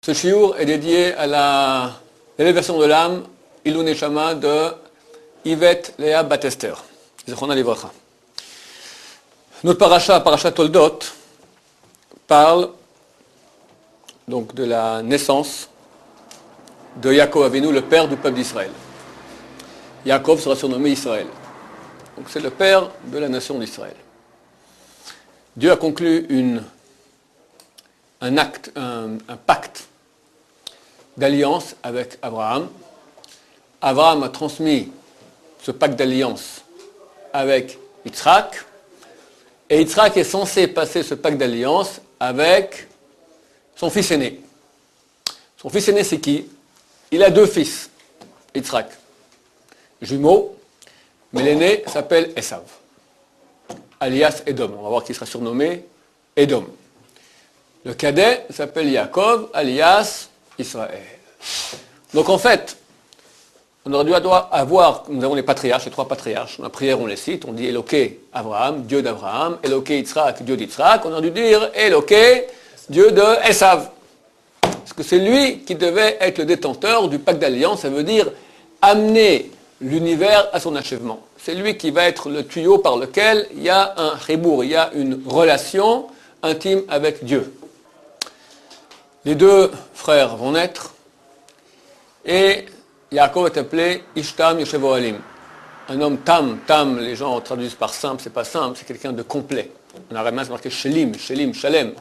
Ce shiur est dédié à l'élévation de l'âme, Ilou Neshama, de Yvette Léa Batester. Zechona Livracha. Notre parasha Toldot, parle donc de la naissance de Yaakov Avinu, le père du peuple d'Israël. Yaakov sera surnommé Israël. Donc c'est le père de la nation d'Israël. Dieu a conclu un pacte d'alliance avec Abraham. Abraham a transmis ce pacte d'alliance avec Yitzhak, et Yitzhak est censé passer ce pacte d'alliance avec son fils aîné. Son fils aîné, c'est qui? Il a deux fils, Yitzhak, jumeaux, mais l'aîné s'appelle Esav, alias Edom. On va voir qu'il sera surnommé Edom. Le cadet s'appelle Yaakov, alias Israël. Donc en fait, on aurait dû avoir, nous avons les patriarches, les trois patriarches. Dans la prière, on les cite, on dit Eloké Abraham, Dieu d'Abraham, Eloké Yitzhak, Dieu d'Yitzhak. On aurait dû dire Eloké, Dieu de Esav. Parce que c'est lui qui devait être le détenteur du pacte d'alliance, ça veut dire amener l'univers à son achèvement. C'est lui qui va être le tuyau par lequel il y a un chibour, il y a une relation intime avec Dieu. Les deux frères vont naître et Yaakov est appelé Ishtam Yoshevo Alim. Un homme tam, les gens traduisent par simple, c'est pas simple, c'est quelqu'un de complet. En araméen, c'est marqué Shelim, Shalem,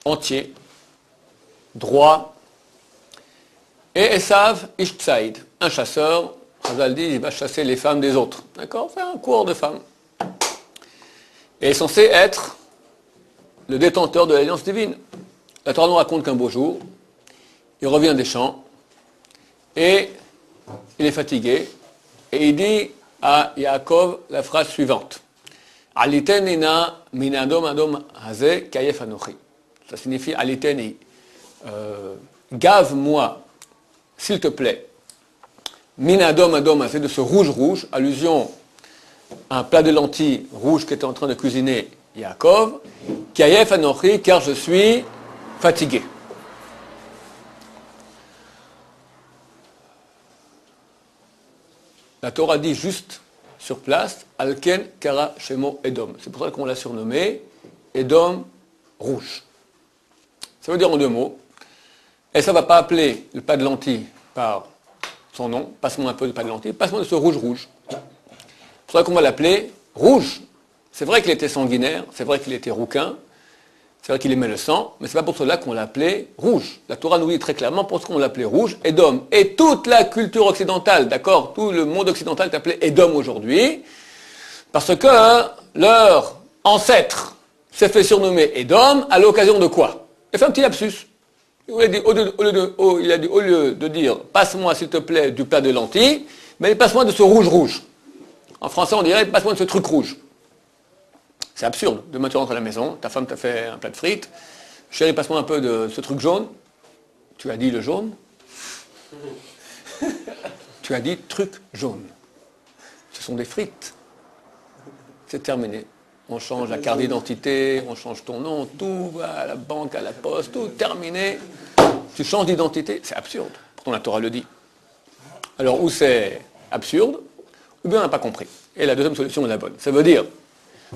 entier, droit. Et Esav Ishtsaïd, un chasseur. Chazal dit, il va chasser les femmes des autres. D'accord? Faire un cours de femmes. Et est censé être le détenteur de l'alliance divine. La Torah nous raconte qu'un beau jour, il revient des champs, et il est fatigué, et il dit à Yaakov la phrase suivante. Alitenina minadom adom haze kayef anochi. Ça signifie aliteni. Gave-moi, s'il te plaît, minadom adom haze, de ce rouge, allusion à un plat de lentilles rouge qu'était en train de cuisiner Yaakov, kayef anochi, car je suis fatigué. La Torah dit juste sur place, Alken Kara Shemo Edom. C'est pour ça qu'on l'a surnommé Edom rouge. Ça veut dire en deux mots, et ça ne va pas appeler le pas de lentilles par son nom, passe-moi un peu de pas de lentilles, passe-moi de ce rouge. C'est pour ça qu'on va l'appeler rouge. C'est vrai qu'il était sanguinaire, c'est vrai qu'il était rouquin, c'est vrai qu'il aimait le sang, mais c'est pas pour cela qu'on l'appelait rouge. La Torah nous dit très clairement pour ce qu'on l'appelait rouge, Edom. Et toute la culture occidentale, d'accord, tout le monde occidental est appelé Edom aujourd'hui, parce que leur ancêtre s'est fait surnommer Edom à l'occasion de quoi? Il a fait un petit lapsus. Il a dit, au lieu de dire passe-moi s'il te plaît du plat de lentilles, mais passe-moi de ce rouge. En français on dirait passe-moi de ce truc rouge. C'est absurde. Demain tu rentres à la maison, ta femme t'a fait un plat de frites. Chérie, passe-moi un peu de ce truc jaune. Tu as dit le jaune. Tu as dit truc jaune. Ce sont des frites. C'est terminé. On change la carte d'identité, on change ton nom, tout va à la banque, à la poste, tout terminé. Tu changes d'identité. C'est absurde. Pourtant la Torah le dit. Alors ou c'est absurde, ou bien on n'a pas compris. Et la deuxième solution est la bonne. Ça veut dire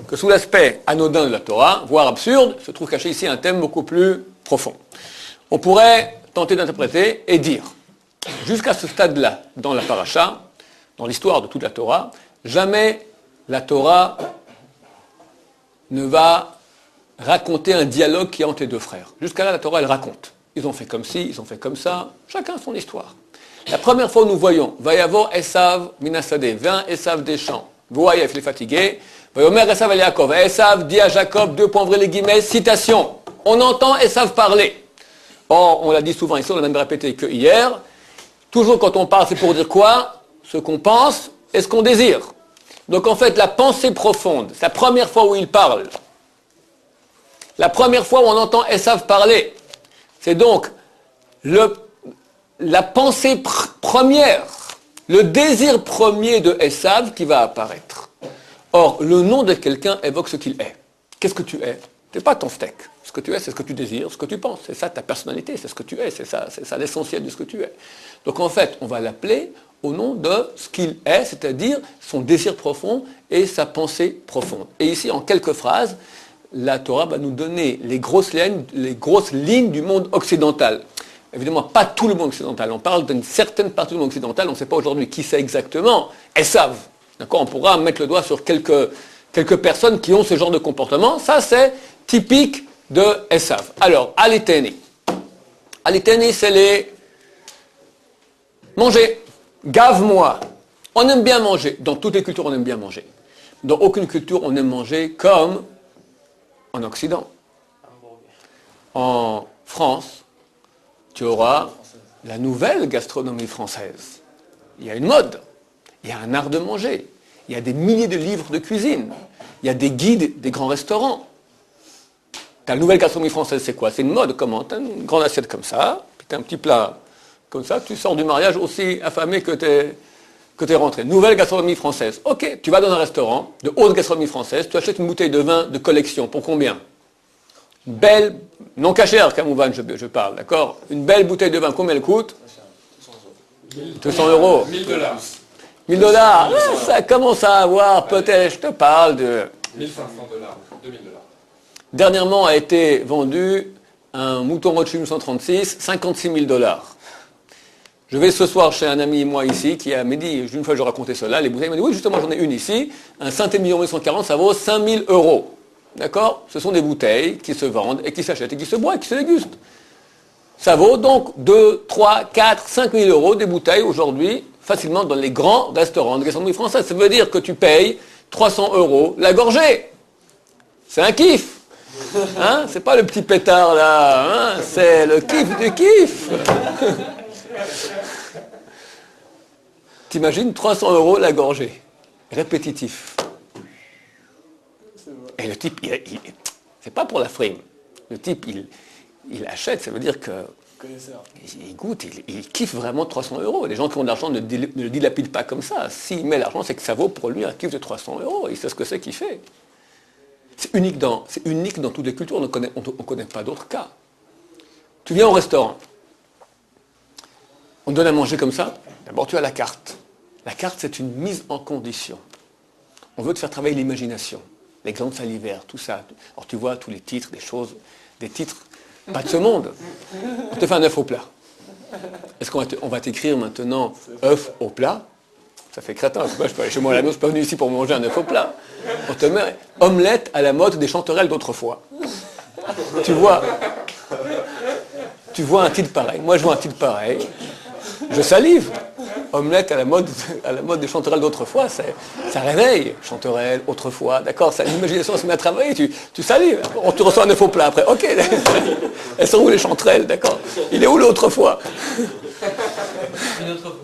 que sous l'aspect anodin de la Torah, voire absurde, se trouve caché ici un thème beaucoup plus profond. On pourrait tenter d'interpréter et dire, jusqu'à ce stade-là, dans la paracha, dans l'histoire de toute la Torah, jamais la Torah ne va raconter un dialogue qui est entre les deux frères. Jusqu'à là, la Torah, elle raconte. Ils ont fait comme ci, ils ont fait comme ça, chacun son histoire. La première fois où nous voyons, va y avoir Esav minasadeh, vint Esav des champs, Voyef, il est fatigué, Vayomer Esav al Yaakov. Esav dit à Jacob, citation. On entend Esav parler. Or, on l'a dit souvent ici, on l'a même répété que hier. Toujours quand on parle, c'est pour dire quoi? Ce qu'on pense et ce qu'on désire. Donc en fait, la pensée profonde, c'est la première fois où il parle. La première fois où on entend Esav parler. C'est donc la pensée première, le désir premier de Esav qui va apparaître. Or, le nom de quelqu'un évoque ce qu'il est. Qu'est-ce que tu es? Tu n'es pas ton steak. Ce que tu es, c'est ce que tu désires, ce que tu penses. C'est ça ta personnalité, c'est ce que tu es, c'est ça l'essentiel de ce que tu es. Donc en fait, on va l'appeler au nom de ce qu'il est, c'est-à-dire son désir profond et sa pensée profonde. Et ici, en quelques phrases, la Torah va nous donner les grosses lignes du monde occidental. Évidemment, pas tout le monde occidental. On parle d'une certaine partie du monde occidental. On ne sait pas aujourd'hui qui c'est exactement. Elles savent. D'accord ? On pourra mettre le doigt sur quelques personnes qui ont ce genre de comportement. Ça, c'est typique de Esav. Alors, Aliteni. Aliteni, c'est les manger. Gave-moi. On aime bien manger. Dans toutes les cultures, on aime bien manger. Dans aucune culture, on aime manger comme en Occident. En France, tu auras la nouvelle gastronomie française. Il y a une mode. Il y a un art de manger. Il y a des milliers de livres de cuisine. Il y a des guides des grands restaurants. Ta nouvelle gastronomie française, c'est quoi ? C'est une mode. Comment ? Tu as une grande assiette comme ça, puis tu as un petit plat comme ça, tu sors du mariage aussi affamé que tu es rentré. Nouvelle gastronomie française. Ok, tu vas dans un restaurant de haute gastronomie française, tu achètes une bouteille de vin de collection. Pour combien ? Une belle, non cachère, Kamouvan, je parle, d'accord ? Une belle bouteille de vin, combien elle coûte ? 200 euros. 1000 dollars. 1000 dollars. Ça commence à avoir, peut-être, je te parle de... 1500 dollars, 2000 dollars. Dernièrement a été vendu un mouton Rothschild 1936, 56 000 dollars. Je vais ce soir chez un ami, moi, ici, qui m'a dit, une fois je racontais cela, les bouteilles, il m'a dit, oui, justement, j'en ai une ici, un Saint-Émilion 1940, ça vaut 5 000 euros. D'accord ? Ce sont des bouteilles qui se vendent et qui s'achètent et qui se boivent et qui se dégustent. Ça vaut donc 2, 3, 4, 5 000 euros des bouteilles aujourd'hui, facilement dans les grands restaurants de gastronomie française. Ça veut dire que tu payes 300 euros la gorgée. C'est un kiff. Hein ? C'est pas le petit pétard là, hein ? C'est le kiff du kiff. T'imagines 300 euros la gorgée. Répétitif. Et le type, c'est pas pour la frime. Le type, il achète, ça veut dire que il goûte, il kiffe vraiment 300 euros. Les gens qui ont de l'argent ne le dilapident pas comme ça. S'il met l'argent, c'est que ça vaut pour lui un kiff de 300 euros. Il sait ce que c'est qu'il fait. C'est unique dans toutes les cultures. On ne connaît pas d'autres cas. Tu viens au restaurant. On te donne à manger comme ça. D'abord, tu as la carte. La carte, c'est une mise en condition. On veut te faire travailler l'imagination. Les glandes salivaires, tout ça. Alors, tu vois tous les titres, des titres pas de ce monde. On te fait un œuf au plat. Est-ce qu'on va t'écrire maintenant œuf au plat ? Ça fait crétin. Je peux aller chez moi à la maison, je suis pas venu ici pour manger un œuf au plat. On te met omelette à la mode des chanterelles d'autrefois. Tu vois un titre pareil. Moi, je vois un titre pareil. Je salive. Omelette à la mode des chanterelles d'autrefois, ça réveille. Chanterelles, autrefois, d'accord, l'imagination se met à travailler, tu salives. Tu reçois un œuf au plat après. Ok, elles sont où les chanterelles, d'accord ? Il est où l'autrefois ? Une autre fois.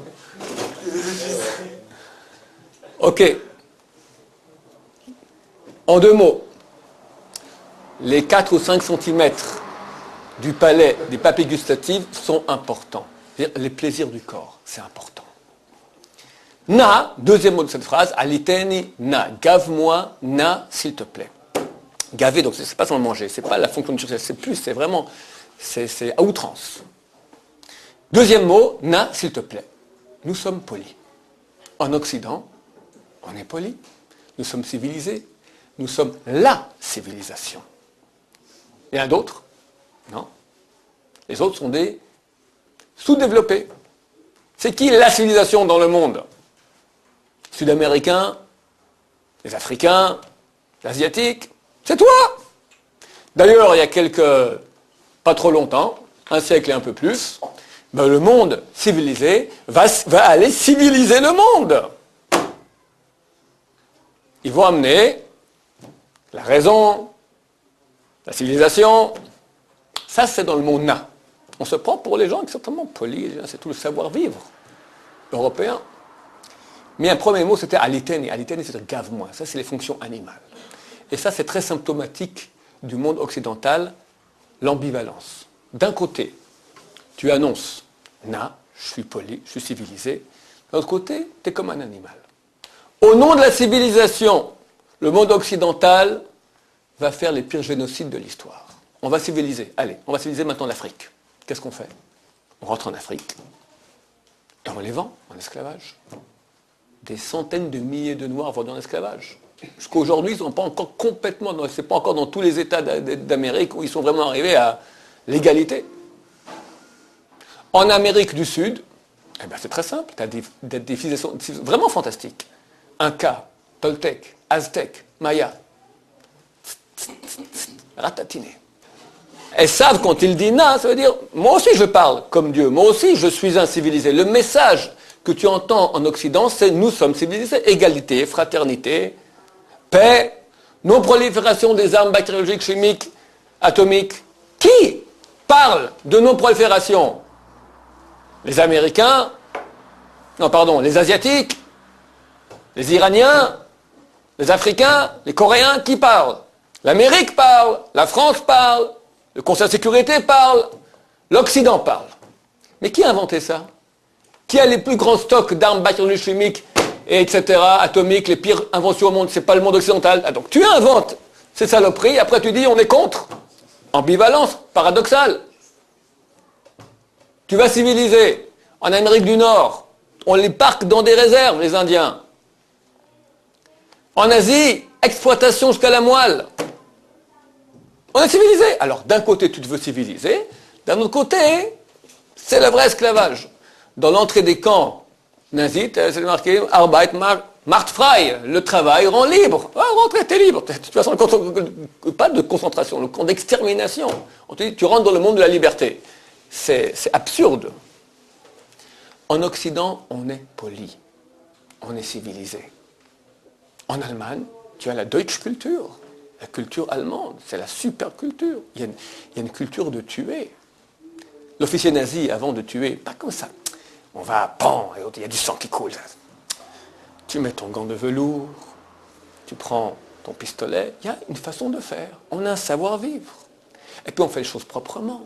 Ok. En 2 mots, les 4 ou 5 centimètres du palais des papilles gustatives sont importants. C'est-à-dire les plaisirs du corps, c'est important. Na, deuxième mot de cette phrase, aliteni na, gave-moi, na, s'il te plaît. Gaver, donc c'est pas seulement manger, c'est pas la fonction de succès, c'est vraiment, c'est à outrance. Deuxième mot, na, s'il te plaît. Nous sommes polis. En Occident, on est polis. Nous sommes civilisés. Nous sommes la civilisation. Il y en a d'autres ? Non. Les autres sont des sous-développés. C'est qui la civilisation dans le monde ? Sud-Américains, les Africains, les Asiatiques, c'est toi. D'ailleurs, il y a pas trop longtemps, un siècle et un peu plus, le monde civilisé va aller civiliser le monde. Ils vont amener la raison, la civilisation. Ça, c'est dans le monde na. On se prend pour les gens extrêmement polis, c'est tout le savoir-vivre européen. Mais un premier mot, c'était aliteni. Aliteni, c'est gave-moi. Ça, c'est les fonctions animales. Et ça, c'est très symptomatique du monde occidental, l'ambivalence. D'un côté, tu annonces, na, je suis poli, je suis civilisé. De l'autre côté, tu es comme un animal. Au nom de la civilisation, le monde occidental va faire les pires génocides de l'histoire. On va civiliser. Allez, on va civiliser maintenant l'Afrique. Qu'est-ce qu'on fait? On rentre en Afrique et on les vend en esclavage. Des centaines de milliers de Noirs vendus en esclavage. Jusqu'aujourd'hui, ils ne sont pas encore complètement, c'est pas encore dans tous les États d'Amérique où ils sont vraiment arrivés à l'égalité. En Amérique du Sud, eh ben c'est très simple, tu as des civilisations vraiment fantastiques. Inca, Toltec, Aztèque, Maya. Ratatiné. Elles savent quand il dit na, ça veut dire moi aussi je parle comme Dieu, moi aussi je suis un civilisé. Le message que tu entends en Occident, c'est nous sommes civilisés, égalité, fraternité, paix, non-prolifération des armes bactériologiques, chimiques, atomiques. Qui parle de non-prolifération? Les Américains, non pardon, les Asiatiques, les Iraniens, les Africains, les Coréens, qui parlent? L'Amérique parle, la France parle, le Conseil de sécurité parle, l'Occident parle. Mais qui a inventé ça? Qui a les plus grands stocks d'armes bactériologiques, chimiques, et etc., atomiques, les pires inventions au monde? C'est pas le monde occidental. Ah, donc tu inventes ces saloperies, après tu dis on est contre. Ambivalence, paradoxale. Tu vas civiliser. En Amérique du Nord, on les parque dans des réserves, les Indiens. En Asie, exploitation jusqu'à la moelle. On est civilisé. Alors, d'un côté, tu te veux civiliser. D'un autre côté, c'est le vrai esclavage. Dans l'entrée des camps nazis, c'est marqué « Arbeit macht frei », le travail rend libre. Ah, rentrez, t'es libre. Tu vas pas de concentration, le camp d'extermination. On te dit, tu rentres dans le monde de la liberté. C'est absurde. En Occident, on est poli. On est civilisé. En Allemagne, tu as la Deutsche Kultur. La culture allemande, c'est la super culture. Il y a une culture de tuer. L'officier nazi, avant de tuer, pas comme ça. On va, pan, et il y a du sang qui coule. Tu mets ton gant de velours, tu prends ton pistolet. Il y a une façon de faire. On a un savoir-vivre. Et puis on fait les choses proprement.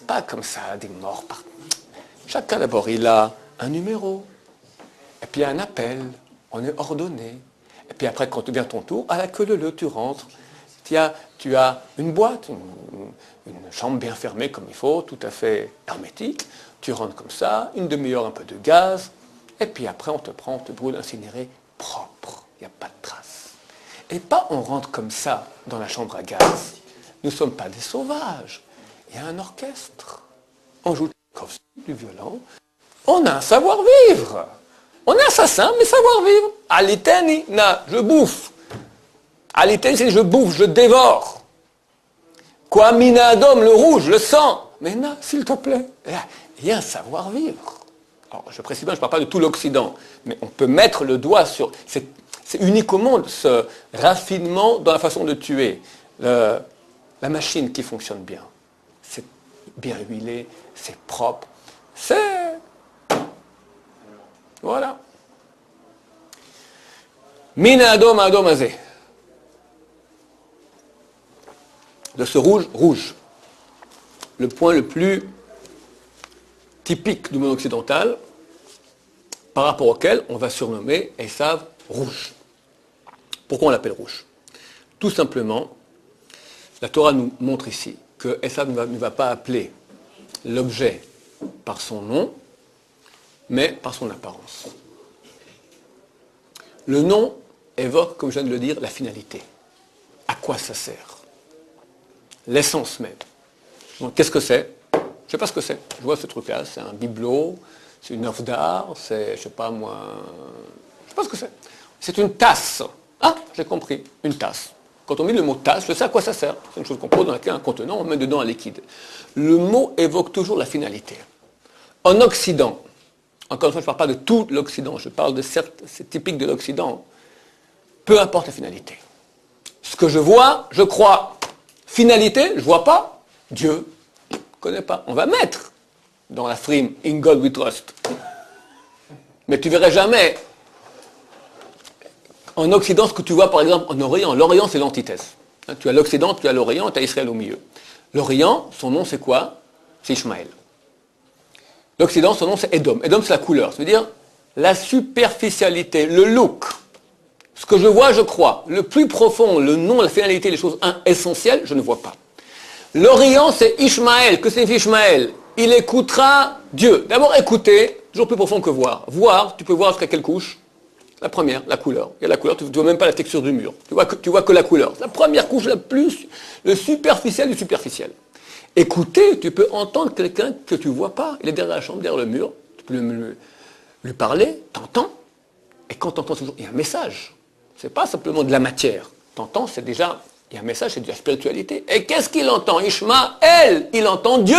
Pas comme ça, des morts partout. Chacun d'abord, il a un numéro. Et puis un appel. On est ordonné. Et puis après, quand vient ton tour, à la queue leu, tu rentres. Tu as une boîte, une chambre bien fermée comme il faut, tout à fait hermétique. Tu rentres comme ça, une demi-heure, un peu de gaz. Et puis après, on te brûle incinéré propre. Il n'y a pas de traces. Et pas on rentre comme ça dans la chambre à gaz. Nous ne sommes pas des sauvages. Il y a un orchestre. On joue du violon. On a un savoir-vivre. On est assassin, mais savoir-vivre. Aliteni, na, je bouffe. Aliteni, c'est je bouffe, je dévore. Quoi, mina adom, le rouge, le sang. Mais na, s'il te plaît. Il y a un savoir-vivre. Alors, je précise bien, je ne parle pas de tout l'Occident, mais on peut mettre le doigt sur... C'est unique au monde, ce raffinement dans la façon de tuer. La machine qui fonctionne bien. C'est bien huilé, c'est propre. C'est... Voilà. Mina adom adom azé. De ce rouge, rouge. Le point le plus typique du monde occidental, par rapport auquel on va surnommer Esav rouge. Pourquoi on l'appelle rouge? Tout simplement, la Torah nous montre ici que Esav ne va pas appeler l'objet par son nom, mais par son apparence. Le nom évoque, comme je viens de le dire, la finalité. À quoi ça sert? L'essence même. Donc, qu'est-ce que c'est? Je ne sais pas ce que c'est. Je vois ce truc-là, c'est un bibelot, c'est une œuvre d'art, c'est, je ne sais pas moi... Je ne sais pas ce que c'est. C'est une tasse. Ah, j'ai compris, une tasse. Quand on met le mot tasse, je sais à quoi ça sert. C'est une chose qu'on pose dans un contenant, on met dedans un liquide. Le mot évoque toujours la finalité. En Occident, encore une fois, je ne parle pas de tout l'Occident, je parle de certes, c'est typique de l'Occident, peu importe la finalité. Ce que je vois, je crois. Finalité, je ne vois pas. Dieu, je ne connais pas. On va mettre dans la frime In God We Trust. Mais tu ne verrais jamais en Occident ce que tu vois par exemple en Orient. L'Orient, c'est l'antithèse. Tu as l'Occident, tu as l'Orient, tu as Israël au milieu. L'Orient, son nom c'est quoi? C'est Ishmaël. L'Occident, son nom c'est Edom. Edom, c'est la couleur. Ça veut dire la superficialité, le look. Ce que je vois, je crois. Le plus profond, le nom, la finalité, les choses essentielles, je ne vois pas. L'Orient, c'est Ishmaël. Que signifie Ishmaël? Il écoutera Dieu. D'abord, écouter, toujours plus profond que voir. Voir, tu peux voir jusqu'à quelle couche? La première, la couleur. Il y a la couleur, tu ne vois même pas la texture du mur. Tu vois que la couleur. La première couche, le superficiel du superficiel. Écouter, tu peux entendre quelqu'un que tu ne vois pas. Il est derrière la chambre, derrière le mur. Tu peux lui parler, t'entends. Et quand tu entends toujours, il y a un message. Ce n'est pas simplement de la matière. T'entends, c'est déjà, il y a un message, c'est de la spiritualité. Et qu'est-ce qu'il entend? Ishmaël, il entend Dieu.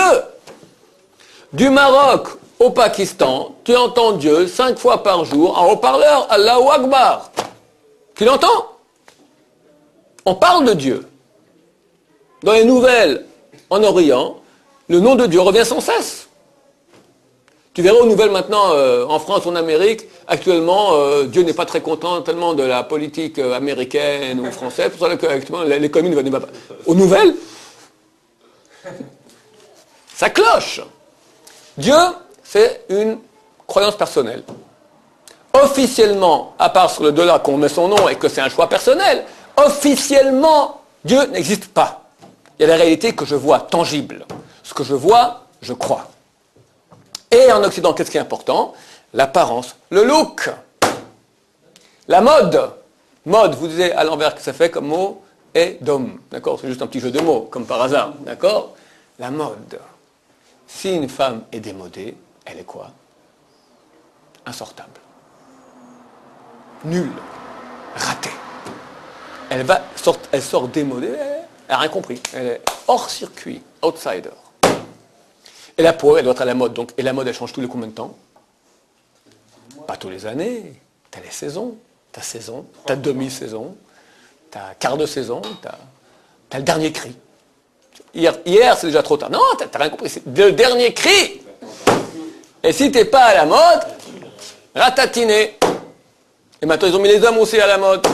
Du Maroc au Pakistan, tu entends Dieu 5 fois par jour en haut-parleur, Allahu Akbar. Tu l'entends? On parle de Dieu. Dans les nouvelles en Orient, le nom de Dieu revient sans cesse. Tu verras aux nouvelles maintenant, en France ou en Amérique, actuellement, Dieu n'est pas très content tellement de la politique américaine ou française, pour ça que actuellement, les communes ne vont pas. Aux nouvelles, ça cloche. Dieu, c'est une croyance personnelle. Officiellement, à part sur le dollar qu'on met son nom et que c'est un choix personnel, officiellement, Dieu n'existe pas. Il y a la réalité que je vois tangible. Ce que je vois, je crois. Et en Occident, qu'est-ce qui est important? L'apparence, le look. La mode. Mode, vous disiez à l'envers que ça fait comme mot, et d'homme. D'accord? C'est juste un petit jeu de mots, comme par hasard. D'accord? La mode. Si une femme est démodée, elle est quoi? Insortable. Nulle. Ratée. Elle sort démodée, elle n'a rien compris. Elle est hors circuit, outsider. Et la peau, elle doit être à la mode. Donc, et la mode, elle change tous les combien de temps? Pas tous les années. Tu as les saisons. Tu as saison, tu as demi-saison, tu as quart de saison, tu as le dernier cri. Hier, c'est déjà trop tard. Non, tu n'as rien compris. C'est le dernier cri. Et si tu n'es pas à la mode, ratatiné. Et maintenant, ils ont mis les hommes aussi à la mode.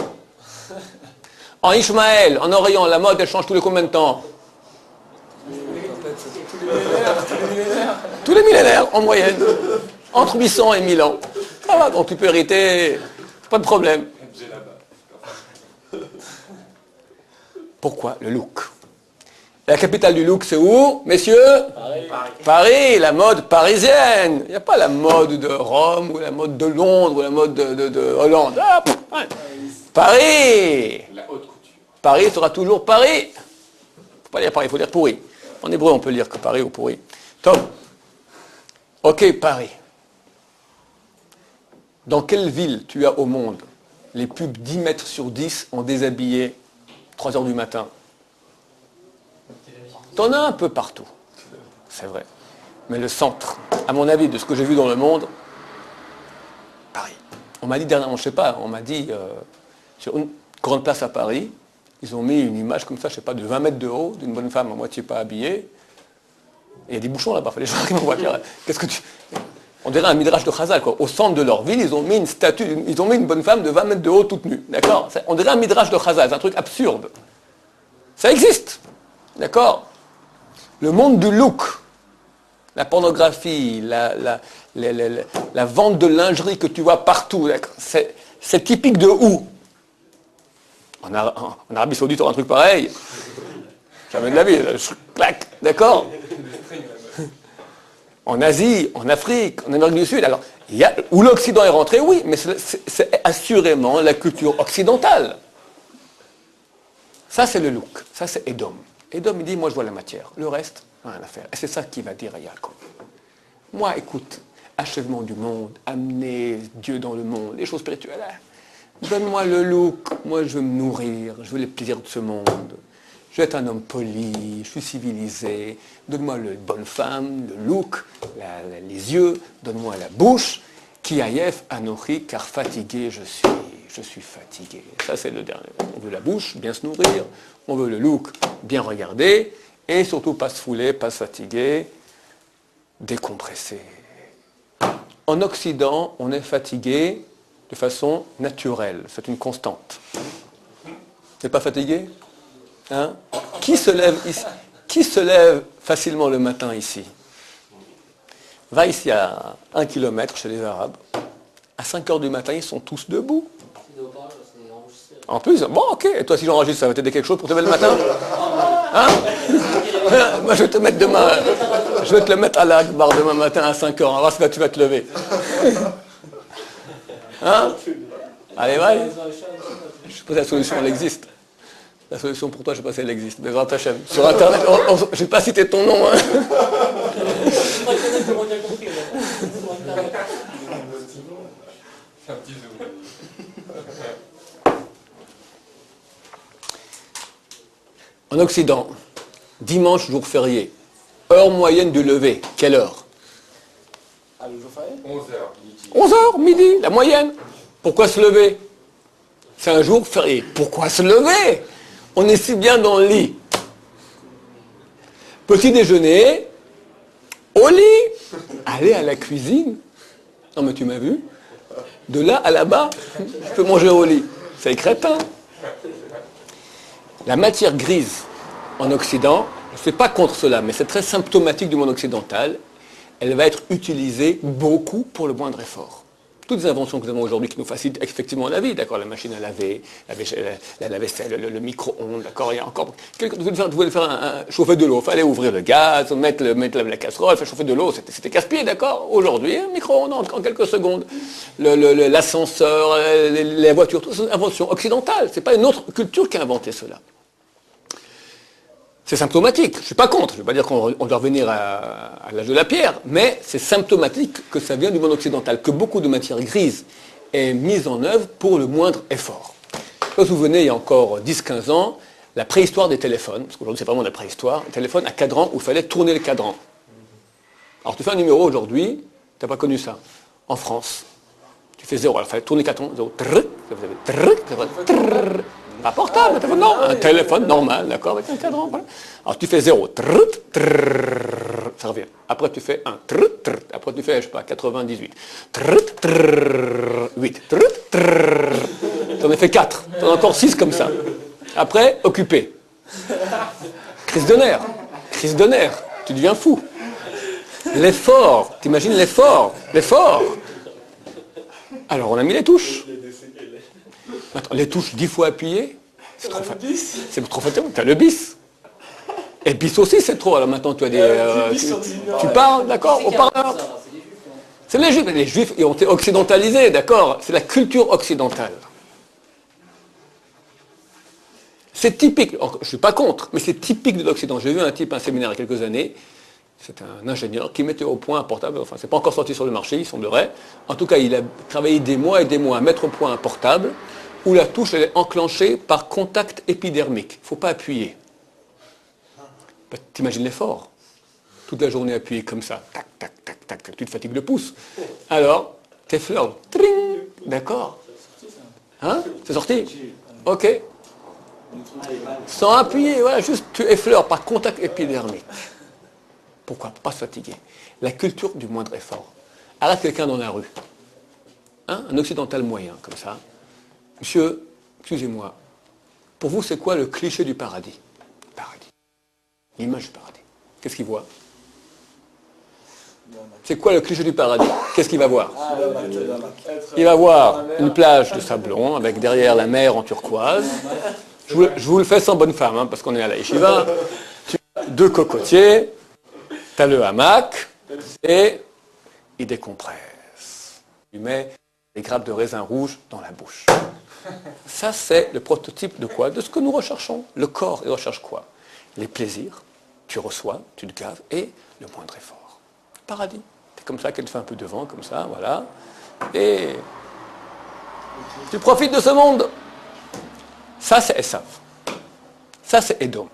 En Ishmaël, en Orient, la mode, elle change tous les combien de temps? Tous les millénaires, en moyenne. Entre 800 et 1000 ans. Ça va, donc tu peux hériter, pas de problème. Pourquoi? Le look. La capitale du look, c'est où, messieurs? Paris, la mode parisienne. Il n'y a pas la mode de Rome, ou la mode de Londres, ou la mode de Hollande. Ah, ouais. Paris. La haute couture. Paris sera toujours Paris. Il ne faut pas dire Paris, il faut dire pourri. En hébreu, on peut lire que Paris ou pourri. Tom. Ok, Paris. Dans quelle ville tu as au monde les pubs 10 mètres sur 10 en déshabillé, 3 heures du matin? T'en as un peu partout. C'est vrai. Mais le centre, à mon avis, de ce que j'ai vu dans le monde, Paris. On m'a dit dernièrement, je ne sais pas, on m'a dit, sur une grande place à Paris, ils ont mis une image comme ça, je ne sais pas, de 20 mètres de haut, d'une bonne femme à moitié pas habillée. Et il y a des bouchons là-bas, les gens qui m'ont voit dire, qu'est-ce que tu... On dirait un midrash de Chazal, quoi. Au centre de leur ville, ils ont mis une statue, ils ont mis une bonne femme de 20 mètres de haut toute nue. D'accord? On dirait un midrash de Chazal, c'est un truc absurde. Ça existe. D'accord? Le monde du look, la pornographie, la vente de lingerie que tu vois partout, c'est typique de où? En Arabie Saoudite, on a un truc pareil. Jamais de la vie, clac, d'accord? En Asie, en Afrique, en Amérique du Sud. Alors, où l'Occident est rentré, oui, mais c'est assurément la culture occidentale. Ça, c'est le look. Ça, c'est Edom. Edom, il dit, moi, je vois la matière. Le reste, rien à faire. Et c'est ça qu'il va dire à Yaakov. Moi, écoute, achèvement du monde, amener Dieu dans le monde, les choses spirituelles. Donne-moi le look. Moi, je veux me nourrir. Je veux les plaisirs de ce monde. Je veux être un homme poli, je suis civilisé. Donne-moi la bonne femme, le look, les yeux. Donne-moi la bouche. Ki ayef anochi, car fatigué je suis. Je suis fatigué. Ça, c'est le dernier. On veut la bouche, bien se nourrir. On veut le look, bien regarder. Et surtout, pas se fouler, pas se fatiguer. Décompresser. En Occident, on est fatigué de façon naturelle. C'est une constante. T'es pas fatigué? Hein? Qui se lève facilement le matin ici? Va ici à 1 kilomètre chez les Arabes. À 5 heures du matin, ils sont tous debout. En plus, bon, ok. Et toi, si j'enregistre, ça va t'aider quelque chose pour te lever le matin? Hein? Moi, je vais te mettre demain, je vais te le mettre à l'Akbar demain matin à 5 heures. On va voir si tu vas te lever. Hein? Allez, va. Je sais pas si la solution, elle existe. La solution pour toi, je ne sais pas si elle existe. Mais ta chaîne. Sur Internet, je ne vais pas citer ton nom. Hein. C'est un petit zoom. En Occident, dimanche, jour férié, heure moyenne du lever, quelle heure? 11h, midi. 11 heures, midi, la moyenne. Pourquoi se lever? C'est un jour férié. Pourquoi se lever? On est si bien dans le lit. Petit déjeuner, au lit, aller à la cuisine. Non mais tu m'as vu? De là à là-bas, je peux manger au lit. C'est crétin. La matière grise en Occident, je ne suis pas contre cela, mais c'est très symptomatique du monde occidental. Elle va être utilisée beaucoup pour le moindre effort. Toutes les inventions que nous avons aujourd'hui qui nous facilitent effectivement la vie, d'accord, la machine à laver, la vaisselle, le micro-ondes, d'accord, il y a encore... Vous voulez faire chauffer de l'eau, il fallait ouvrir le gaz, mettre la casserole, faire chauffer de l'eau, c'était casse-pied, d'accord. Aujourd'hui, un micro-ondes en quelques secondes. L'ascenseur, les voitures, tout ça, c'est une invention occidentale. Ce n'est pas une autre culture qui a inventé cela. C'est symptomatique, je ne suis pas contre, je ne veux pas dire qu'on doit revenir à l'âge de la pierre, mais c'est symptomatique que ça vient du monde occidental, que beaucoup de matière grise est mise en œuvre pour le moindre effort. Quand vous venez il y a encore 10-15 ans, la préhistoire des téléphones, parce qu'aujourd'hui c'est vraiment la préhistoire, un téléphone à cadran où il fallait tourner le cadran. Alors tu fais un numéro aujourd'hui, tu n'as pas connu ça. En France, tu fais 0, alors il fallait tourner le cadran, 0, pas portable, non, un téléphone normal, d'accord, avec un cadran. Voilà. Alors tu fais 0, ça revient. Après tu fais 1, après tu fais, je sais pas, 98, 8, tu en as fait 4, tu en as encore 6 comme ça. Après, occupé. Crise de nerfs, tu deviens fou. L'effort, t'imagines l'effort. Alors on a mis les touches. Attends, les touches 10 fois appuyées, c'est trop facile. C'est trop facile. Tu as le bis. Et bis aussi, c'est trop. Alors maintenant, tu as des. Tu parles, d'accord, au parleur. C'est les juifs. Les juifs, ils ont été occidentalisés, d'accord. C'est la culture occidentale. C'est typique. Je ne suis pas contre, mais c'est typique de l'Occident. J'ai vu un type, un séminaire il y a quelques années. C'est un ingénieur qui mettait au point un portable. Enfin, c'est pas encore sorti sur le marché, il semblerait. En tout cas, il a travaillé des mois et des mois à mettre au point un portable où la touche elle est enclenchée par contact épidermique. Il ne faut pas appuyer. Bah, t'imagines l'effort. Toute la journée appuyé comme ça. Tac, tac, tac, tac, tac. Tu te fatigues le pouce. Alors, t'effleures. Tring. D'accord. Hein? C'est sorti? Ok. Sans appuyer, voilà, juste tu effleures par contact épidermique. Pourquoi? Pour ne pas se fatiguer. La culture du moindre effort. Arrête quelqu'un dans la rue. Hein? Un occidental moyen, comme ça. Monsieur, excusez-moi, pour vous, c'est quoi le cliché du paradis? Paradis. L'image du paradis. Qu'est-ce qu'il voit? C'est quoi le cliché du paradis? Qu'est-ce qu'il va voir? Il va voir une plage de sablon, avec derrière la mer en turquoise. Je vous le fais sans bonne femme, hein, parce qu'on est à la yeshiva. Tu as 2 cocotiers, tu as le hamac, et il décompresse. Il met des grappes de raisin rouge dans la bouche. Ça, c'est le prototype de quoi? De ce que nous recherchons. Le corps, il recherche quoi? Les plaisirs, tu reçois, tu te gaves, et le moindre effort. Paradis. C'est comme ça qu'elle fait un peu de vent, comme ça, voilà. Et tu profites de ce monde. Ça, c'est Esav. Ça, c'est Édom.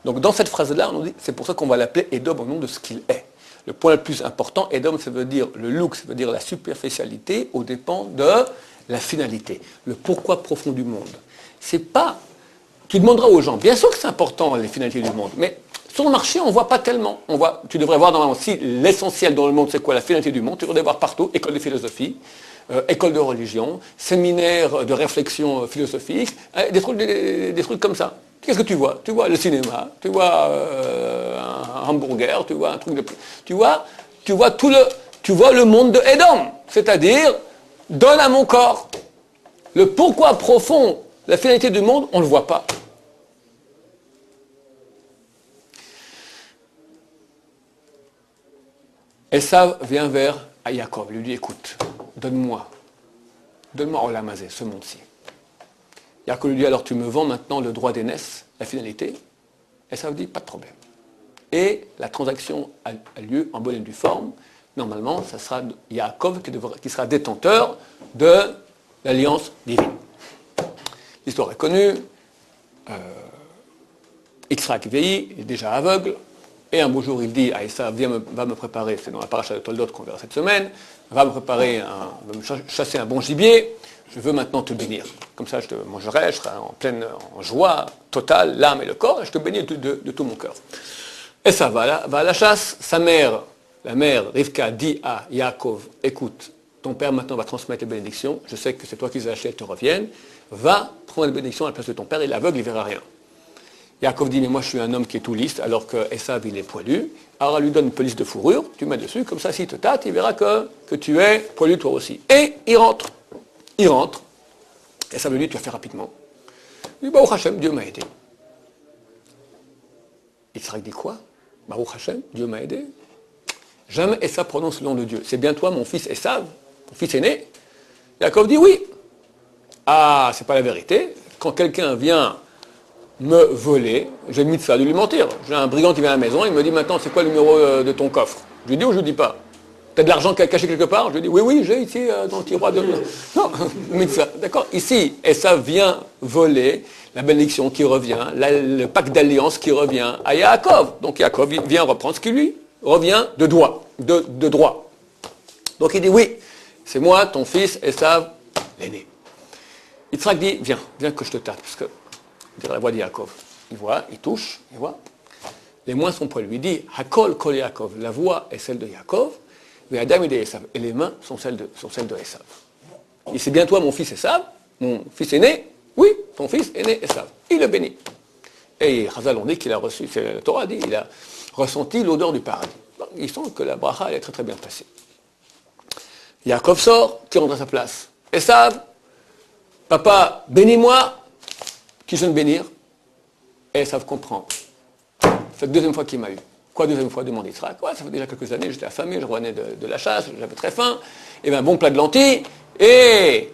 Donc, dans cette phrase-là, on dit, c'est pour ça qu'on va l'appeler Édom au nom de ce qu'il est. Le point le plus important, Édom, ça veut dire le look, ça veut dire la superficialité aux dépens de la finalité, le pourquoi profond du monde. C'est pas... Tu demanderas aux gens, bien sûr que c'est important, les finalités du monde, mais sur le marché, on ne voit pas tellement. Tu devrais voir normalement, si l'essentiel dans le monde, c'est quoi la finalité du monde, tu devrais voir partout, école de philosophie, école de religion, séminaire de réflexion philosophique, des trucs comme ça. Qu'est-ce que tu vois? Tu vois le cinéma, tu vois un hamburger, tu vois un truc de... Tu vois le monde de Édom, c'est-à-dire, donne à mon corps. le pourquoi profond, la finalité du monde, on ne le voit pas. Esav vient vers Yaakov, lui dit, écoute, donne-moi Olam Hazé, ce monde-ci. Yaakov lui dit, alors tu me vends maintenant le droit d'aînesse, la finalité. Esav dit, pas de problème. Et la transaction a lieu en bonne et due forme. Normalement, ça sera Yaakov qui sera détenteur de l'alliance divine. L'histoire est connue. Yitzhak vieillit, il est déjà aveugle. Et un beau jour, il dit à Esav, va me préparer, c'est dans la paracha de Toldot qu'on verra cette semaine, va me chasser un bon gibier, je veux maintenant te bénir. Comme ça, je te mangerai, je serai en joie totale, l'âme et le corps, et je te bénis de tout mon cœur. Esav va à la chasse, sa mère, la mère Rivka, dit à Yaakov, écoute, ton père maintenant va transmettre les bénédictions, je sais que c'est toi qui les as achetées, elles te reviennent, va prendre les bénédictions à la place de ton père, il est aveugle, il ne verra rien. Yaakov dit, mais moi je suis un homme qui est tout lisse, alors que Esav il est poilu. Alors elle lui donne une pelisse de fourrure, tu mets dessus, comme ça s'il te tâte, il verra que tu es poilu toi aussi. Et il rentre. Esav lui dit, tu vas faire rapidement. Il dit, Baruch Hashem, Dieu m'a aidé. Yitzhak dit quoi? Baruch Hashem, Dieu m'a aidé. Jamais Esav prononce le nom de Dieu. C'est bien toi, mon fils Esav, mon fils aîné. Yaakov dit oui. Ah, c'est pas la vérité. Quand quelqu'un vient me voler, j'ai le mitzvah de lui mentir. J'ai un brigand qui vient à la maison, il me dit maintenant c'est quoi le numéro de ton coffre? Je lui dis ou je lui dis pas? T'as de l'argent caché quelque part? Je lui dis oui, j'ai ici dans le tiroir de... Non, le mitzvah. D'accord? Ici, et ça vient voler la bénédiction qui revient, le pacte d'alliance qui revient à Yaakov. Donc Yaakov vient reprendre ce qui lui revient de droit. Donc il dit oui, c'est moi, ton fils, Esav, l'aîné. Yitzhak dit viens que je te tâte, parce que dire la voix de Yaakov. Il voit, il touche, il voit. Les mains sont poilues. Il dit Hakol kol Yaakov. La voix est celle de Yaakov, mais Adam et Esav. Et les mains sont celles de Esav. Il dit c'est bien toi, mon fils Esav, mon fils aîné? Oui, ton fils aîné Esav. Il le bénit. Et Chazal, on dit qu'il a reçu, c'est la Torah dit, il a ressenti l'odeur du paradis. Donc, il sent que la bracha elle est très très bien passée. Yaakov sort, qui rentre à sa place. Esav, papa, bénis-moi. Qui je viens de bénir, et Esav comprend. C'est la deuxième fois qu'il m'a eu. Quoi deuxième fois, demande Yitzhak? Ouais, ça fait déjà quelques années, j'étais affamé, je revenais de la chasse, j'avais très faim, et bien un bon plat de lentilles, et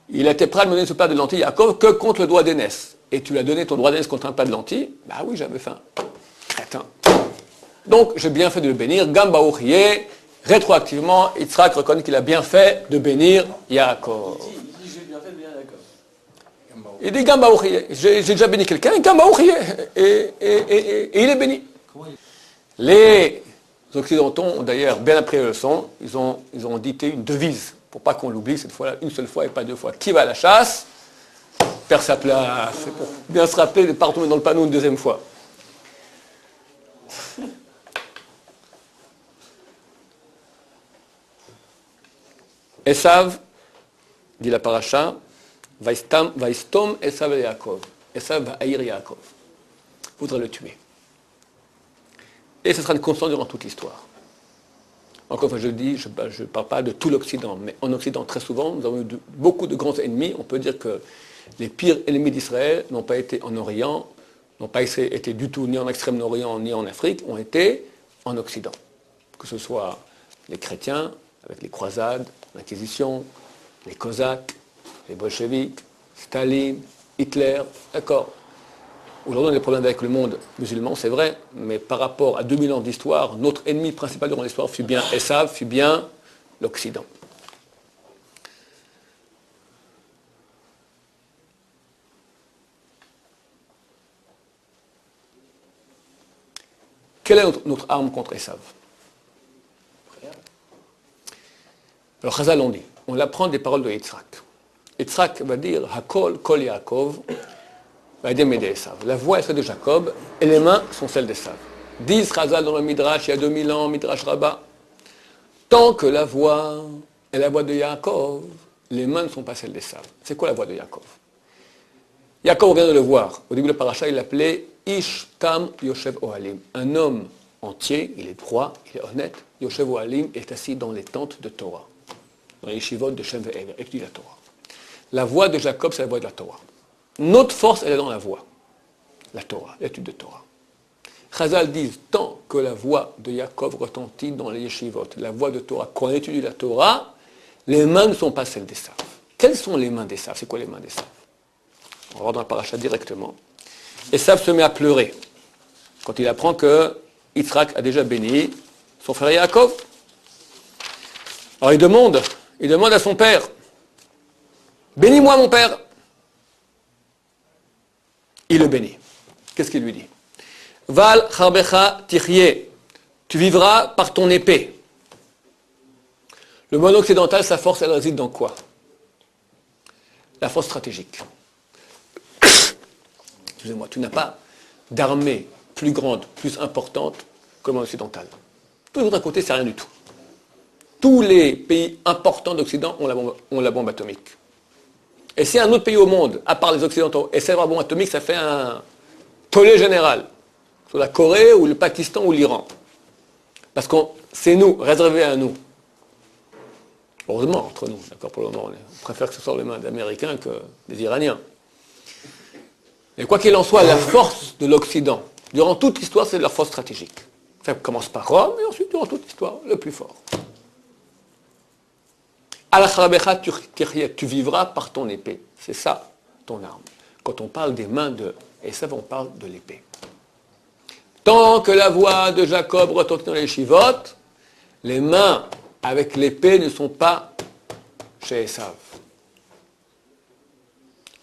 il était prêt à me donner ce plat de lentilles, Yaakov, que contre le droit d'aînesse. Et tu lui as donné ton droit d'aînesse contre un plat de lentilles? Bah oui, j'avais faim. Crétin. Donc, j'ai bien fait de le bénir, Gamba Ourié, rétroactivement, Yitzhak reconnaît qu'il a bien fait de bénir Yaakov. Il dit Gamba Ourié. J'ai déjà béni quelqu'un, Gamba Ourié. Et il est béni. Les Occidentaux ont d'ailleurs bien appris la leçon. Ils ont dicté une devise, pour pas qu'on l'oublie cette fois-là, une seule fois et pas deux fois. Qui va à la chasse perd sa place. C'est pour bien se rappeler de ne pas retomber dans le panneau une deuxième fois. Esav, dit la paracha, Vaistom Esav et Yaakov. Esav va haïr Yaakov. Voudrait le tuer. Et ce sera une constante durant toute l'histoire. Encore une fois, je dis, je ne parle pas de tout l'Occident, mais en Occident, très souvent, nous avons eu beaucoup de grands ennemis. On peut dire que les pires ennemis d'Israël n'ont pas été en Orient, n'ont pas été du tout ni en Extrême-Orient ni en Afrique, ont été en Occident. Que ce soit les chrétiens, avec les croisades, l'Inquisition, les Cosaques, les bolcheviks, Staline, Hitler, d'accord. Aujourd'hui, on a des problèmes avec le monde musulman, c'est vrai, mais par rapport à 2000 ans d'histoire, notre ennemi principal durant l'histoire fut bien Esav, fut bien l'Occident. Quelle est notre arme contre Esav? Alors, Chazal, on apprend des paroles de Yitzhak. Yitzhak va dire Hakol kol Yaakov, va dire Esav. La voix est celle de Jacob et les mains sont celles d'Esav. Disent Chazal dans le Midrash, il y a 2000 ans, Midrash Rabbah. Tant que la voix est la voix de Yaakov, les mains ne sont pas celles d'Esav. C'est quoi la voix de Yaakov? Yaakov, on vient de le voir. Au début de la paracha, il l'appelait Ish Tam Yoshev Ohalim. Un homme entier, il est droit, il est honnête. Yoshev Ohalim est assis dans les tentes de Torah, dans les yeshivot de Shem Ve'ever, étudie la Torah. La voie de Jacob, c'est la voie de la Torah. Notre force, elle est dans la voie. La Torah, l'étude de Torah. Chazal disent, tant que la voix de Jacob retentit dans les yeshivot, la voix de Torah, quand on étudie la Torah, les mains ne sont pas celles d'Esav. Quelles sont les mains d'Esav? C'est quoi les mains d'Esav? On va voir dans la paracha directement. Esav se met à pleurer quand il apprend que Yitzhak a déjà béni son frère Yaakov. Alors il demande à son père, bénis-moi mon père. Il le bénit. Qu'est-ce qu'il lui dit? Val charbecha tichye, tu vivras par ton épée. Le monde occidental, sa force, elle réside dans quoi? La force stratégique. Excusez-moi, tu n'as pas d'armée plus grande, plus importante que le monde occidental. Tout d'un côté, c'est rien du tout. Tous les pays importants d'Occident ont la bombe atomique. Et si un autre pays au monde, à part les Occidentaux, essaie d'avoir la bombe atomique, ça fait un tollé général. Sur la Corée ou le Pakistan ou l'Iran. Parce que c'est nous, réservé à nous. Heureusement, entre nous, d'accord, pour le moment, on préfère que ce soit les mains des Américains que des Iraniens. Et quoi qu'il en soit, la force de l'Occident, durant toute l'histoire, c'est leur force stratégique. Ça commence par Rome, et ensuite, durant toute l'histoire, le plus fort. Al-Kharabecha, tu vivras par ton épée. C'est ça, ton arme. Quand on parle des mains de Esav, on parle de l'épée. Tant que la voix de Jacob retentit dans les yeshivot, les mains avec l'épée ne sont pas chez Esav.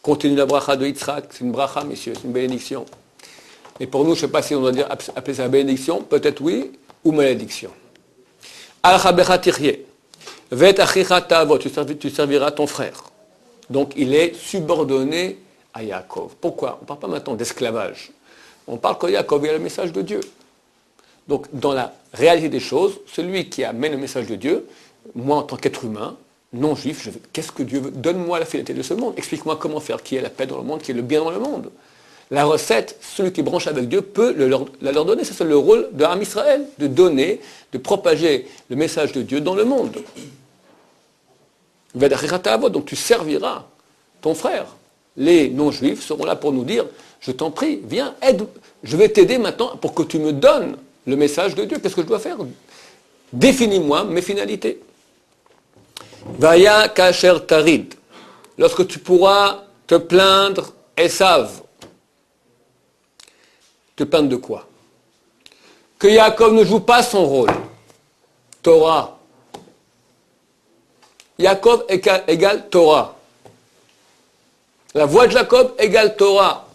Continue la bracha de Yitzhak, c'est une bracha, messieurs, c'est une bénédiction. Mais pour nous, je ne sais pas si on doit dire appeler ça bénédiction, peut-être oui, ou malédiction. Al-Chabecha Tichye, Vet Achicha Ta'avot, tu serviras ton frère. Donc il est subordonné à Yaakov. Pourquoi? On ne parle pas maintenant d'esclavage. On parle que Yaakov est le message de Dieu. Donc, dans la réalité des choses, celui qui amène le message de Dieu, moi en tant qu'être humain, non juif, qu'est-ce que Dieu veut? Donne-moi la finalité de ce monde. Explique-moi comment faire, qui est la paix dans le monde, qui est le bien dans le monde. La recette, celui qui branche avec Dieu peut la leur donner. C'est le rôle de l'âme Israël, de donner, de propager le message de Dieu dans le monde. Donc tu serviras ton frère. Les non-juifs seront là pour nous dire, je t'en prie, viens, aide, je vais t'aider maintenant pour que tu me donnes le message de Dieu. Qu'est-ce que je dois faire? Définis-moi mes finalités. Vaya kasher tarid. Lorsque tu pourras te plaindre, Esav. Te plaindre de quoi? Que Yaakov ne joue pas son rôle. Torah. Yaakov égale Torah. La voix de Jacob égale Torah.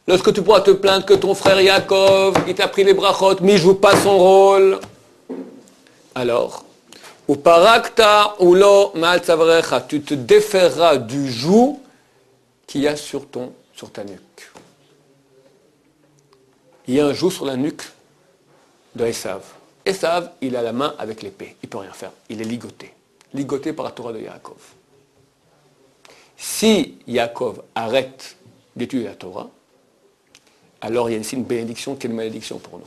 Lorsque tu pourras te plaindre que ton frère Yaakov, il t'a pris les brachot, mais il ne joue pas son rôle, alors, ou parakta ou lo mal tzavrecha, tu te déferras du joug qu'il y a sur ta nuque. Il y a un joug sur la nuque de Esav. Esav, il a la main avec l'épée, il ne peut rien faire, il est ligoté par la Torah de Yaakov. Si Yaakov arrête d'étudier la Torah, alors il y a ici une bénédiction qui est une malédiction pour nous.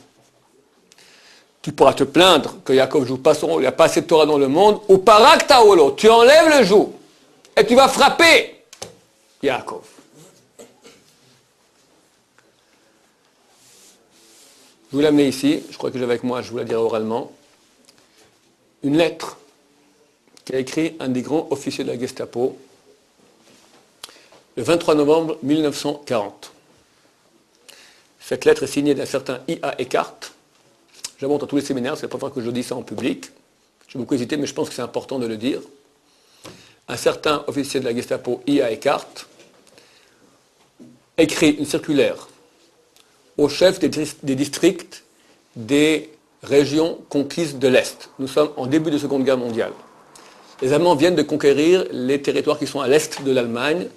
Tu pourras te plaindre que Yaakov ne joue pas son rôle, il n'y a pas assez de Torah dans le monde, ou parakta olo, tu enlèves le joug, et tu vas frapper Yaakov. Je vous l'amener ici, je crois que j'avais avec moi, je vous la dirai oralement, une lettre qu'a écrit un des grands officiers de la Gestapo, le 23 novembre 1940. Cette lettre est signée d'un certain I.A. Eckhart. Je la montre à tous les séminaires, c'est la première fois que je dis ça en public. J'ai beaucoup hésité, mais je pense que c'est important de le dire. Un certain officier de la Gestapo, I.A. Eckhart, écrit une circulaire au chef des districts des régions conquises de l'Est. Nous sommes en début de Seconde Guerre mondiale. Les Allemands viennent de conquérir les territoires qui sont à l'Est de l'Allemagne,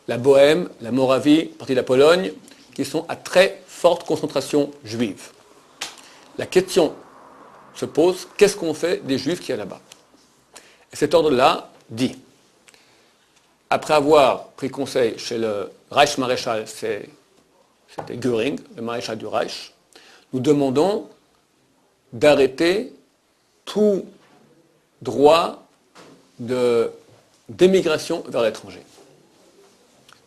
la Bohème, la Moravie, partie de la Pologne, qui sont à très forte concentration juive. La question se pose, qu'est-ce qu'on fait des juifs qui y a là-bas? Et cet ordre-là dit, après avoir pris conseil chez le Reichsmaréchal, c'était Göring, le maréchal du Reich, nous demandons d'arrêter tout droit d'émigration vers l'étranger.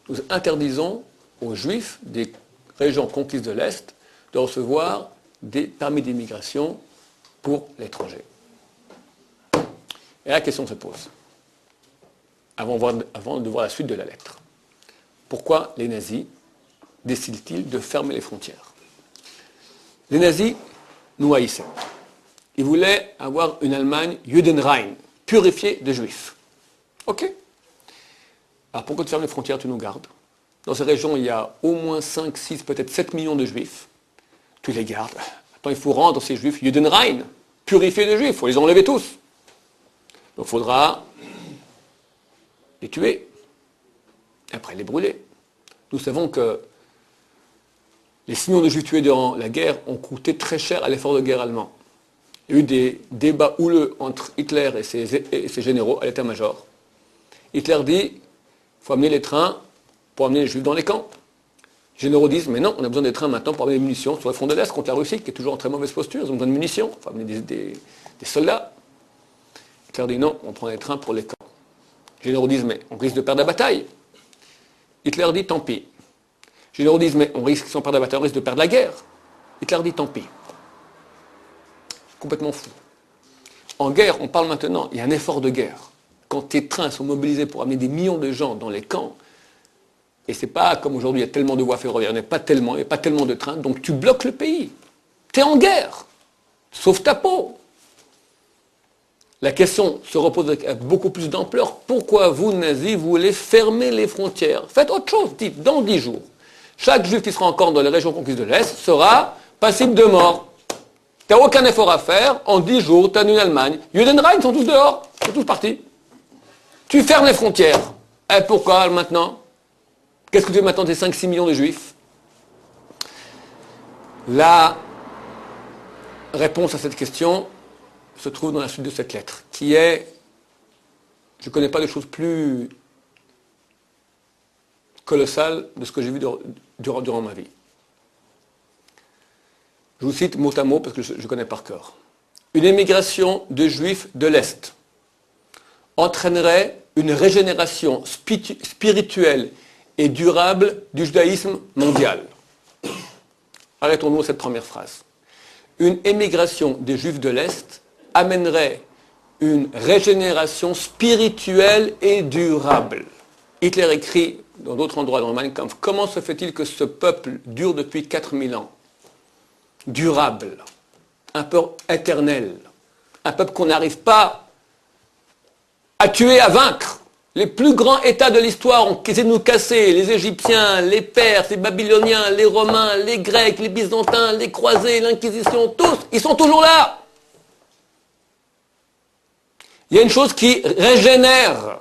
nous interdisons aux Juifs des régions conquises de l'Est de recevoir des permis d'immigration pour l'étranger. Et la question se pose, avant de voir la suite de la lettre. Pourquoi les nazis décident-ils de fermer les frontières? Les nazis nous haïssaient. Ils voulaient avoir une Allemagne Judenrein, purifiée de juifs. Ok. Alors pourquoi tu fermes les frontières, tu nous gardes? Dans ces régions, il y a au moins 5, 6, peut-être 7 millions de juifs. Tu les gardes. Attends, il faut rendre ces juifs Judenrein, purifiés de juifs. Il faut les enlever tous. Donc il faudra les tuer. Et après les brûler. Nous savons que les 6 millions de juifs tués durant la guerre ont coûté très cher à l'effort de guerre allemand. Il y a eu des débats houleux entre Hitler et ses généraux à l'état-major. Hitler dit, il faut amener les trains pour amener les juifs dans les camps. Les généraux disent, mais non, on a besoin des trains maintenant pour amener des munitions sur le front de l'Est contre la Russie, qui est toujours en très mauvaise posture, ils ont besoin de munitions, il faut amener des soldats. Hitler dit, non, on prend les trains pour les camps. Les généraux disent, mais on risque de perdre la bataille. Hitler dit, tant pis. Les généraux disent, mais on risque, si on perd la bataille, on risque de perdre la guerre. Hitler dit, tant pis. Complètement fou. En guerre, on parle maintenant, il y a un effort de guerre. Quand tes trains sont mobilisés pour amener des millions de gens dans les camps, et c'est pas comme aujourd'hui, il y a tellement de voies ferroviaires, il n'y a pas tellement de trains, donc tu bloques le pays. Tu es en guerre. Sauve ta peau. La question se repose avec beaucoup plus d'ampleur. Pourquoi vous, nazis, vous voulez fermer les frontières? Faites autre chose. Dites, dans 10 jours, chaque juif qui sera encore dans les régions conquises de l'Est sera passible de mort. Tu n'as aucun effort à faire. En 10 jours, tu as une Allemagne. Judenrein, ils sont tous dehors. Ils sont tous partis. Tu fermes les frontières. Et pourquoi maintenant? Qu'est-ce que tu veux maintenant tes 5-6 millions de juifs? La réponse à cette question se trouve dans la suite de cette lettre, qui est, je ne connais pas de choses plus colossales de ce que j'ai vu durant ma vie. Je vous cite mot à mot parce que je connais par cœur. Une émigration de juifs de l'Est entraînerait une régénération spirituelle et durable du judaïsme mondial. Arrêtons-nous à cette première phrase. Une émigration des juifs de l'Est amènerait une régénération spirituelle et durable. Hitler écrit dans d'autres endroits dans le Mein Kampf, comment se fait-il que ce peuple dure depuis 4000 ans? Durable, un peuple éternel, un peuple qu'on n'arrive pas à tuer, à vaincre. Les plus grands États de l'histoire ont essayé de nous casser, les Égyptiens, les Perses, les Babyloniens, les Romains, les Grecs, les Byzantins, les Croisés, l'Inquisition, tous, ils sont toujours là. Il y a une chose qui régénère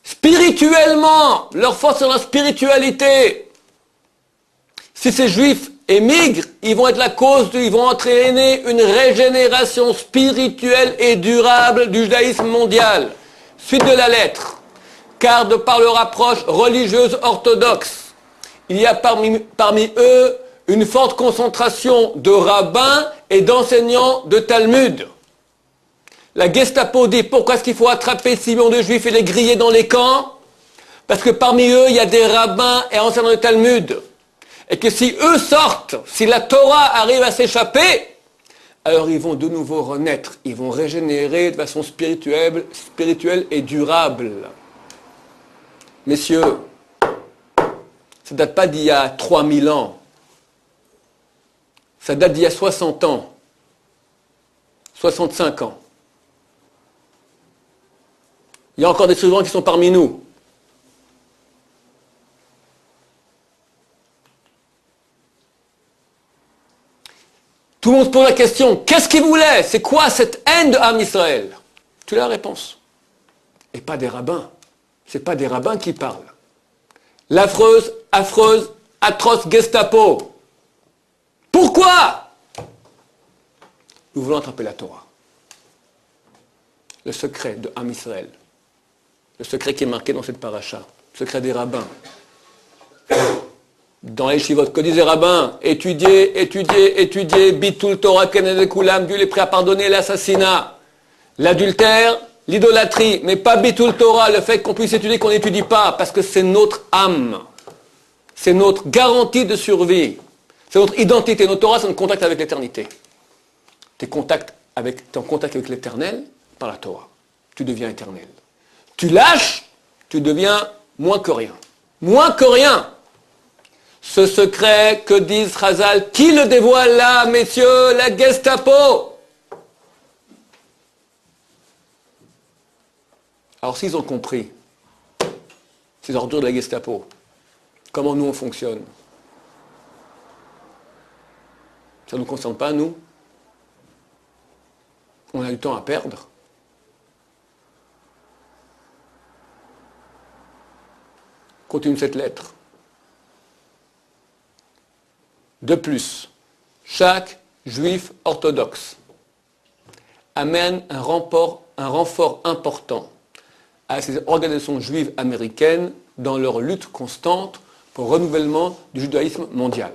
spirituellement, leur force est dans la spiritualité. Si ces Juifs émigrent, ils vont être la cause, ils vont entraîner une régénération spirituelle et durable du judaïsme mondial. Suite de la lettre. Car de par leur approche religieuse orthodoxe, il y a parmi eux une forte concentration de rabbins et d'enseignants de Talmud. La Gestapo dit pourquoi est-ce qu'il faut attraper 6 millions de juifs et les griller dans les camps? Parce que parmi eux, il y a des rabbins et enseignants de Talmud. Et que si eux sortent, si la Torah arrive à s'échapper, alors ils vont de nouveau renaître, ils vont régénérer de façon spirituelle et durable. Messieurs, ça ne date pas d'il y a 3000 ans, ça date d'il y a 60 ans, 65 ans. Il y a encore des survivants qui sont parmi nous. Tout le monde se pose la question, qu'est-ce qu'ils voulaient? C'est quoi cette haine de Am Israël? Tu as la réponse. Et pas des rabbins. Ce n'est pas des rabbins qui parlent. L'affreuse, affreuse, atroce Gestapo. Pourquoi? Nous voulons attraper la Torah. Le secret de Am Israël. Le secret qui est marqué dans cette paracha. Le secret des rabbins. Dans les Yeshivot, que disent les rabbins? Étudier, bitul Torah keneged kulam, Dieu est prêt à pardonner l'assassinat, l'adultère l'idolâtrie, mais pas Bitul Torah, le fait qu'on puisse étudier, qu'on n'étudie pas, parce que c'est notre âme. C'est notre garantie de survie. C'est notre identité. Notre Torah, c'est notre contact avec l'éternité. Tu es en contact avec l'éternel par la Torah. Tu deviens éternel. Tu lâches, tu deviens moins que rien. Moins que rien. Ce secret que disent Chazal, qui le dévoile là, messieurs, la Gestapo? Alors s'ils ont compris, ces ordures de la Gestapo, comment nous on fonctionne, ça ne nous concerne pas, nous. On a du temps à perdre. Continue cette lettre. De plus, chaque juif orthodoxe amène un renfort important à ces organisations juives américaines dans leur lutte constante pour le renouvellement du judaïsme mondial.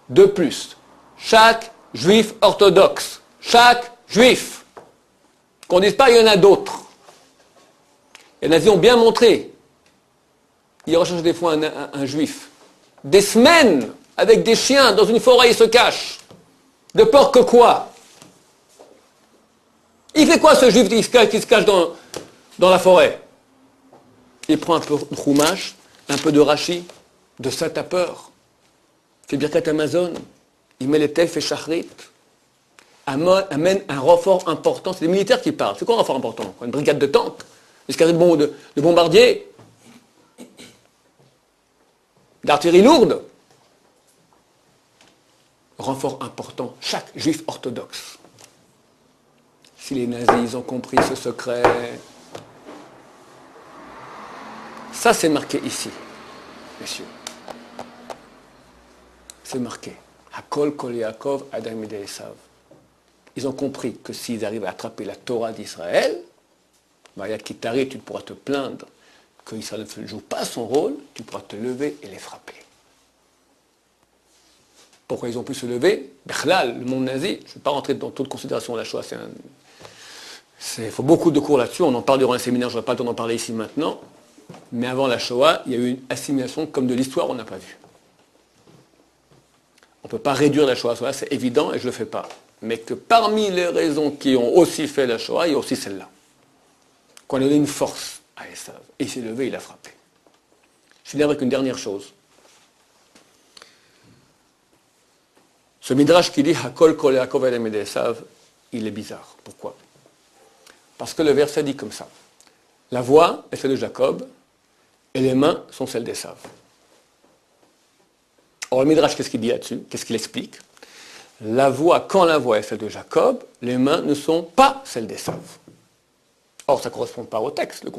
De plus, chaque juif orthodoxe, chaque juif, qu'on ne dise pas il y en a d'autres. Les nazis ont bien montré. Ils recherchent des fois un juif. Des semaines avec des chiens dans une forêt, il se cache. De peur que quoi? Il fait quoi ce juif qui se cache dans la forêt? Il prend un peu de roumache, un peu de rachis, de satapeur. Il fait Birkat Amazon. Il met les tefs et shachrit. Amène un renfort important. C'est des militaires qui parlent. C'est quoi un renfort important? Une brigade de tanks? Une escadrille de bombardiers? D'artillerie lourde? Renfort important. Chaque juif orthodoxe. Si les nazis ont compris ce secret, ça c'est marqué ici, messieurs. C'est marqué. Hakol kol Yaakov Adam midei Esav. Ils ont compris que s'ils arrivent à attraper la Torah d'Israël, Vayat Kitari, tu pourras te plaindre qu'Israël ne joue pas son rôle, tu pourras te lever et les frapper. Pourquoi ils ont pu se lever? Bechlal, le monde nazi, je ne vais pas rentrer dans toute considération de la Shoah, il faut beaucoup de cours là-dessus, on en parle durant un séminaire, je n'aurai pas le temps d'en parler ici maintenant, mais avant la Shoah, il y a eu une assimilation comme de l'histoire, on n'a pas vu. On ne peut pas réduire la Shoah à cela, c'est évident et je ne le fais pas. Mais que parmi les raisons qui ont aussi fait la Shoah, il y a aussi celle-là. Qu'on a donné une force à Esav. Et il s'est levé, il a frappé. Je finis avec une dernière chose. Ce midrash qui dit Hakol kol Yaakov Adam midei Esav, il est bizarre. Pourquoi? Parce que le verset dit comme ça. La voix est celle de Jacob et les mains sont celles d'Esav. Or, le midrash, qu'est-ce qu'il dit là-dessus? Qu'est-ce qu'il explique? Quand la voix est celle de Jacob, les mains ne sont pas celles d'Esav. Or, ça ne correspond pas au texte. Le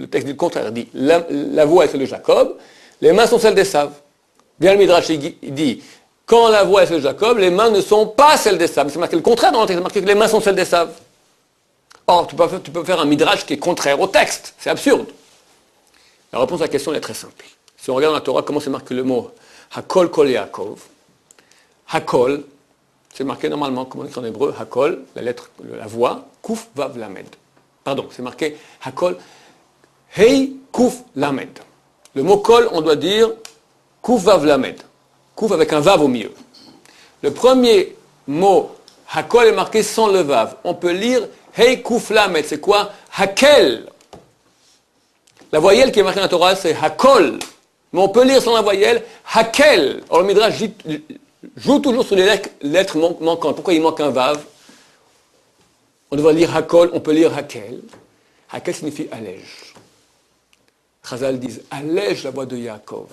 texte dit le contraire. Il dit la voix est celle de Jacob, les mains sont celles d'Esav. Bien le midrash, il dit quand la voix est celle de Jacob, les mains ne sont pas celles d'Esav. C'est marqué le contraire dans le texte. C'est marqué que les mains sont celles d'Esav. Or, tu peux faire un midrash qui est contraire au texte. C'est absurde. La réponse à la question est très simple. Si on regarde dans la Torah, comment c'est marqué le mot Hakol kol Yaakov? Hakol, c'est marqué normalement, comme on dit en hébreu, Hakol, la voix, Kuf Vav Lamed. Pardon, c'est marqué Hakol, Hei Kuf Lamed. Le mot Kol, on doit dire Kuf Vav Lamed. Kuf avec un Vav au milieu. Le premier mot Hakol est marqué sans le Vav. On peut lire Hei Kuf Lamed. C'est quoi? Hakel. La voyelle qui est marquée dans la Torah, c'est Hakol. Mais on peut lire sans la voyelle Hakel. Or, le Midrash joue toujours sur les lettres manquantes. Pourquoi il manque un Vav? On devrait lire Hakol, on peut lire Hakel. Hakel signifie allège. Chazal disent allège la voix de Yaakov.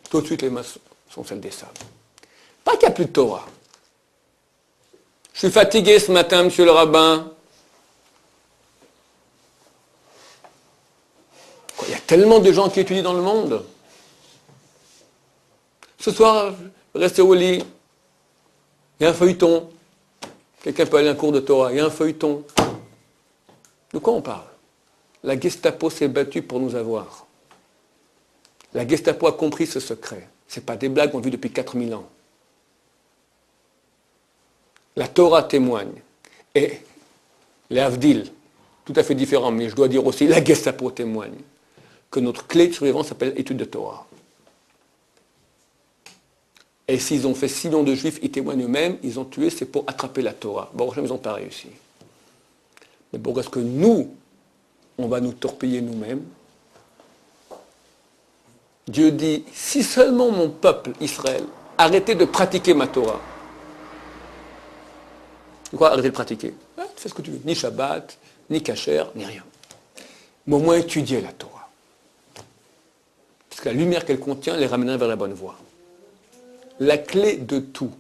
Tout de suite, les mains sont celles d'Esav. Pas qu'il n'y a plus de Torah. Je suis fatigué ce matin, monsieur le rabbin. Il y a tellement de gens qui étudient dans le monde. Ce soir, restez au lit. Il y a un feuilleton. Quelqu'un peut aller à un cours de Torah. Il y a un feuilleton. De quoi on parle? La Gestapo s'est battue pour nous avoir. La Gestapo a compris ce secret. Ce n'est pas des blagues qu'on vit depuis 4000 ans. La Torah témoigne. Et les Havdil, tout à fait différents, mais je dois dire aussi, la Gestapo témoigne que notre clé de survivance s'appelle étude de Torah. Et s'ils ont fait 6 millions de juifs, ils témoignent eux-mêmes, ils ont tué, c'est pour attraper la Torah. Bon, ils n'ont pas réussi. Mais pourquoi est-ce que nous, on va nous torpiller nous-mêmes? Dieu dit, si seulement mon peuple, Israël, arrêtait de pratiquer ma Torah. Quoi, arrêter de pratiquer? Tu fais ce que tu veux. Ni Shabbat, ni Kasher, ni rien. Mais au moins étudier la Torah. Parce que la lumière qu'elle contient les ramènera vers la bonne voie. La clé de tout.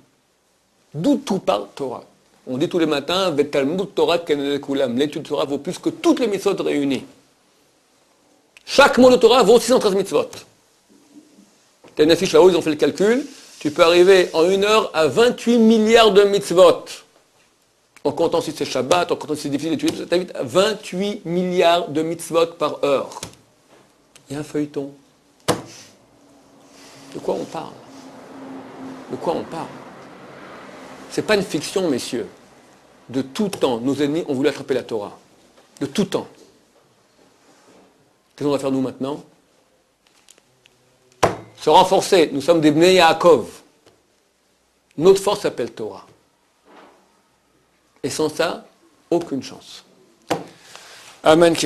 D'où tout parle Torah. On dit tous les matins, Talmud Torah Kenel Kulam. L'étude de Torah vaut plus que toutes les mitzvot réunies. Chaque mot de Torah vaut 613 mitzvot. Tu as une affiche là-haut, ils ont fait le calcul. Tu peux arriver en 1 heure à 28 milliards de mitzvot. En comptant si c'est Shabbat, en comptant si c'est difficile d'étudier, tu arrives à 28 milliards de mitzvot par heure. Il y a un feuilleton. De quoi on parle? De quoi on parle? Ce n'est pas une fiction, messieurs. De tout temps, nos ennemis ont voulu attraper la Torah. De tout temps. Qu'est-ce qu'on va faire nous maintenant? Se renforcer. Nous sommes des Bnei Yaakov. Notre force s'appelle Torah. Et sans ça, aucune chance. Amen.